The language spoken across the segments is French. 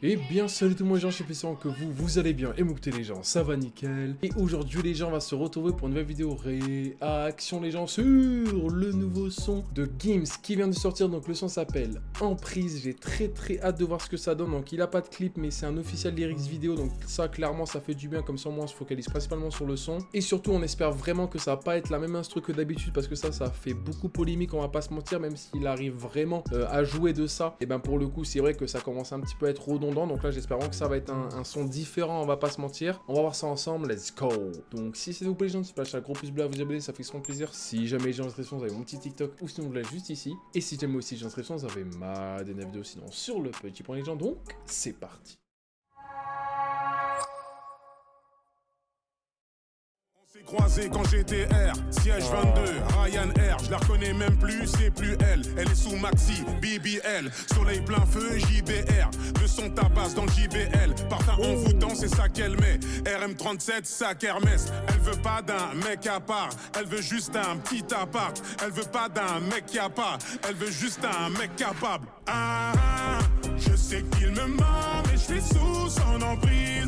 Et bien salut tout le monde les gens, je suis Pessan, que vous allez bien, et écoutez les gens, ça va nickel. Et aujourd'hui les gens, on va se retrouver pour une nouvelle vidéo réaction les gens sur le nouveau son de Gims qui vient de sortir. Donc le son s'appelle Emprise, j'ai très hâte de voir ce que ça donne. Donc il a pas de clip mais c'est un officiel lyrics vidéo, donc ça clairement ça fait du bien, comme ça au moins on se focalise principalement sur le son. Et surtout on espère vraiment que ça va pas être la même instru que d'habitude, parce que ça fait beaucoup polémique, on va pas se mentir, même s'il arrive vraiment à jouer de ça. Et ben pour le coup c'est vrai que ça commence un petit peu à être redondant. Donc là j'espère vraiment que ça va être un son différent, on va pas se mentir. On va voir ça ensemble, let's go. Donc si c'est vous plaît les gens, n'hésitez pas à lâcher un gros pouce bleu, à vous abonner, ça fait extrêmement plaisir. Si jamais les gens d'inscription, vous avez mon petit TikTok ou sinon vous l'avez juste ici. Et si jamais aussi les gens d'inscription, vous avez ma dernière vidéo sinon sur le petit point les gens. Donc c'est parti. C'est croisé quand j'étais R, siège 22, Ryanair, je la reconnais même plus, c'est plus elle est sous Maxi, BBL, soleil plein feu, JBR, le son tabasse dans le JBL, parfum envoûtant, c'est ça qu'elle met, RM37, sac Hermès, elle veut pas d'un mec à part, elle veut juste un petit appart, elle veut pas d'un mec qui a pas, elle veut juste un mec capable. Je sais qu'il me ment, mais je suis sous son emprise,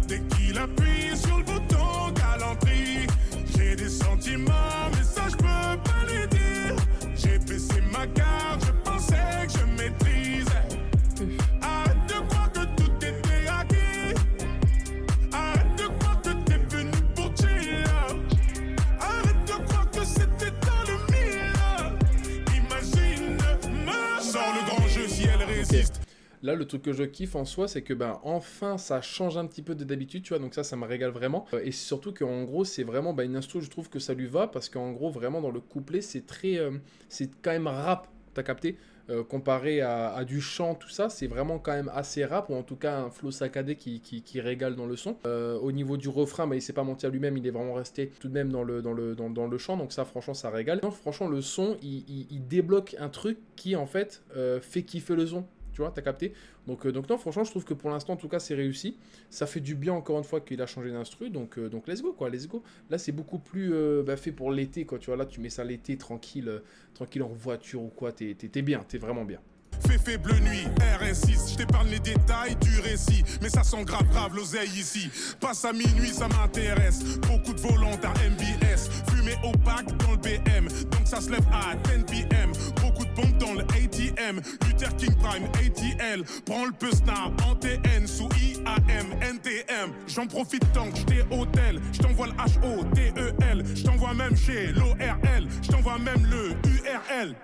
dès qu'il appuie sur le bouton galanterie, j'ai des sentiments, mais ça je peux pas les dire. J'ai baissé ma garde, je pensais que je maîtrisais. Arrête de croire que tout était acquis. Arrête de croire que t'es venu pour chill. Arrête de croire que c'était dans le mille. Imagine-moi. Sans le grand jeu si elle résiste. Là, le truc que je kiffe en soi, c'est que enfin, ça change un petit peu de d'habitude, tu vois, donc ça me régale vraiment. Et surtout qu'en gros, c'est vraiment une instru, je trouve que ça lui va, parce qu'en gros, vraiment, dans le couplet, c'est c'est quand même rap, t'as capté, comparé à du chant, tout ça, c'est vraiment quand même assez rap, ou en tout cas un flow saccadé qui régale dans le son. Au niveau du refrain, il s'est pas menti à lui-même, il est vraiment resté tout de même dans le chant, donc ça, franchement, ça régale. Non, franchement, le son, il débloque un truc qui, en fait, fait kiffer le son. Tu vois, t'as capté. Donc non, franchement, je trouve que pour l'instant, en tout cas, c'est réussi. Ça fait du bien, encore une fois, qu'il a changé d'instru. Donc let's go, quoi, let's go. Là, c'est beaucoup plus fait pour l'été, quoi. Tu vois, là, tu mets ça l'été, tranquille en voiture ou quoi. T'es bien, t'es vraiment bien. Fait bleu nuit, R1-6, je t'épargne les détails du récit. Mais ça sent grave l'oseille ici. Passe à minuit, ça m'intéresse. Beaucoup de volants à MBS. Fumée opaque dans le BM. Donc ça se lève à 10 PM. Beaucoup de pompes dans le ATM. Luther King Prime, ATL. Prends le Pesna en TN sous IAM, NTM. J'en profite tant que j'étais hôtel. Je t'envoie le HOTEL. Je t'envoie même chez l'ORL. Je t'envoie même le URL.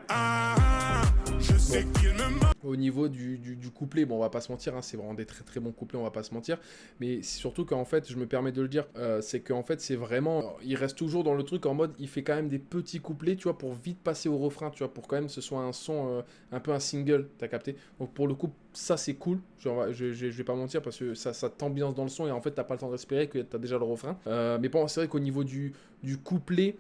Je sais qu'il me ment. Au niveau du couplet, bon, on va pas se mentir, hein, c'est vraiment des très bons couplets, on va pas se mentir. Mais surtout qu'en fait, je me permets de le dire, c'est qu'en fait, c'est vraiment... Il reste toujours dans le truc en mode, il fait quand même des petits couplets, tu vois, pour vite passer au refrain, tu vois, pour quand même que ce soit un son, un peu un single, t'as capté. Donc pour le coup, ça c'est cool, genre, je vais pas mentir, parce que ça t'ambiance dans le son, et en fait, t'as pas le temps de respirer, que t'as déjà le refrain. Mais bon, c'est vrai qu'au niveau du couplet...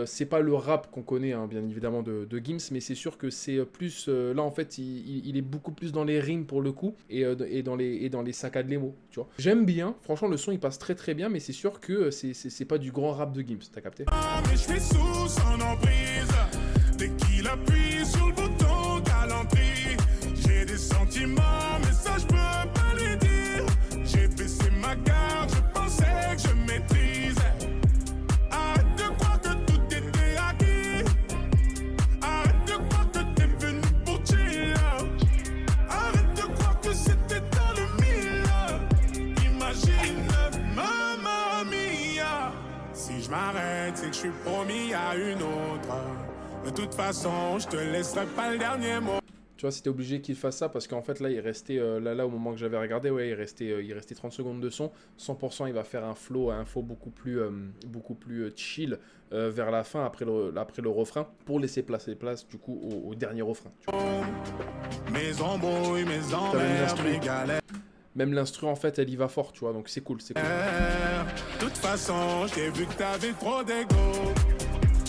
c'est pas le rap qu'on connaît, hein, bien évidemment, de Gims, mais c'est sûr que c'est plus... là, en fait, il est beaucoup plus dans les rimes, pour le coup, et dans les saccades les mots, tu vois. J'aime bien, franchement, le son, il passe très bien, mais c'est sûr que c'est pas du grand rap de Gims, t'as capté. Mais je suis sous son emprise, dès qu'il appuie sur le bouton galanterie, j'ai des sentiments, mais ça, je peux pas les dire. J'ai baissé ma garde, je pensais que je maîtrisais. M'arrête, c'est que je suis promis à une autre. De toute façon, je te laisserai pas le dernier mot. Tu vois, c'était obligé qu'il fasse ça parce qu'en fait, là, il restait, là, au moment que j'avais regardé, ouais, il restait 30 secondes de son. 100%, il va faire un flow beaucoup plus chill vers la fin, après le refrain, pour laisser place, du coup, au dernier refrain. Tu vois. Mes embrouilles, mes emmerdes, mes galères. Même l'instru, en fait, elle y va fort, tu vois, donc c'est cool, c'est cool. De toute façon, j'ai vu que t'avais trop d'ego.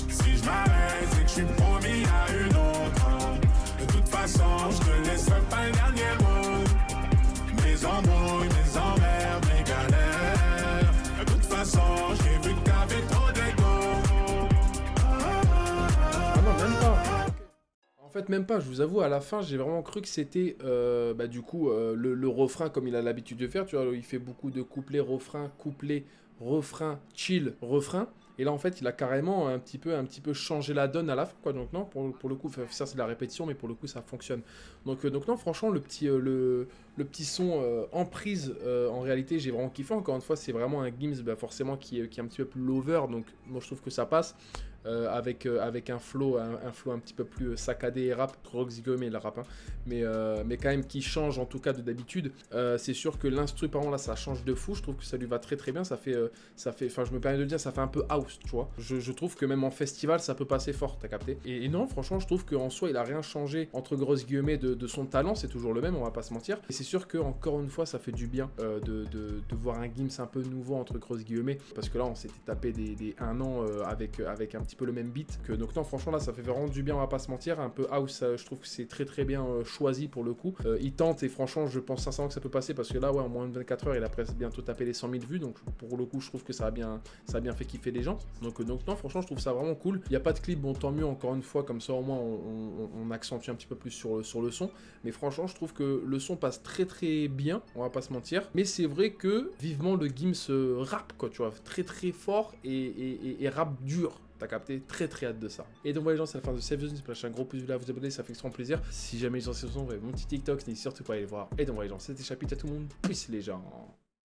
Si je m'arrête, c'est que je suis promis à une autre. De toute façon, je te laisserai pas le dernier mot. Mes embrouilles, mes emmerdes, mes galères. De toute façon, j'ai vu que t'avais trop d'ego. Ah non, même pas. fait, même pas, je vous avoue, à la fin, j'ai vraiment cru que c'était, du coup, le refrain comme il a l'habitude de faire, tu vois, il fait beaucoup de couplets, refrain, chill, refrain. Et là, en fait, il a carrément un petit peu changé la donne à la fin, quoi. Donc non, pour le coup, ça c'est de la répétition, mais pour le coup, ça fonctionne. Donc non, franchement, le petit son en prise, en réalité, j'ai vraiment kiffé. Encore une fois, c'est vraiment un Gims, forcément, qui est un petit peu plus lover. Donc moi, je trouve que ça passe. Avec un flow un petit peu plus saccadé et rap. Roxy Gomez le rap, hein. mais quand même qui change en tout cas de d'habitude. C'est sûr que l'instru par exemple là ça change de fou, je trouve que ça lui va très très bien, ça fait, enfin je me permets de le dire, ça fait un peu house, tu vois. Je trouve que même en festival ça peut passer fort, t'as capté. Et non, franchement je trouve qu'en soi il a rien changé entre grosses guillemets de son talent, c'est toujours le même, on va pas se mentir. Et c'est sûr que encore une fois ça fait du bien de voir un Gims un peu nouveau entre grosses guillemets, parce que là on s'était tapé des 1 an avec un petit peu le même beat que donc non franchement là ça fait vraiment du bien, on va pas se mentir, un peu house, je trouve que c'est très très bien choisi pour le coup. Il tente et franchement je pense sincèrement que ça peut passer, parce que là ouais en moins de 24 heures il a presque bientôt tapé les 100 000 vues, donc pour le coup je trouve que ça a bien fait kiffer les gens, donc non franchement je trouve ça vraiment cool. Il n'y a pas de clip, bon tant mieux, encore une fois, comme ça au moins on accentue un petit peu plus sur le son, mais franchement je trouve que le son passe très très bien, on va pas se mentir, mais c'est vrai que vivement le Gims rap quoi, tu vois, très très fort et rap dur. T'as capté, très très hâte de ça. Et donc voilà les gens, c'est la fin de cette vidéo, n'hésitez pas à lâcher un gros pouce bleu, à vous abonner, ça fait extrêmement plaisir. Si jamais les gens sont, vous avez mon petit TikTok, n'hésitez surtout pas à aller voir. Et donc voilà les gens, c'était chapitre à tout le monde, peace les gens.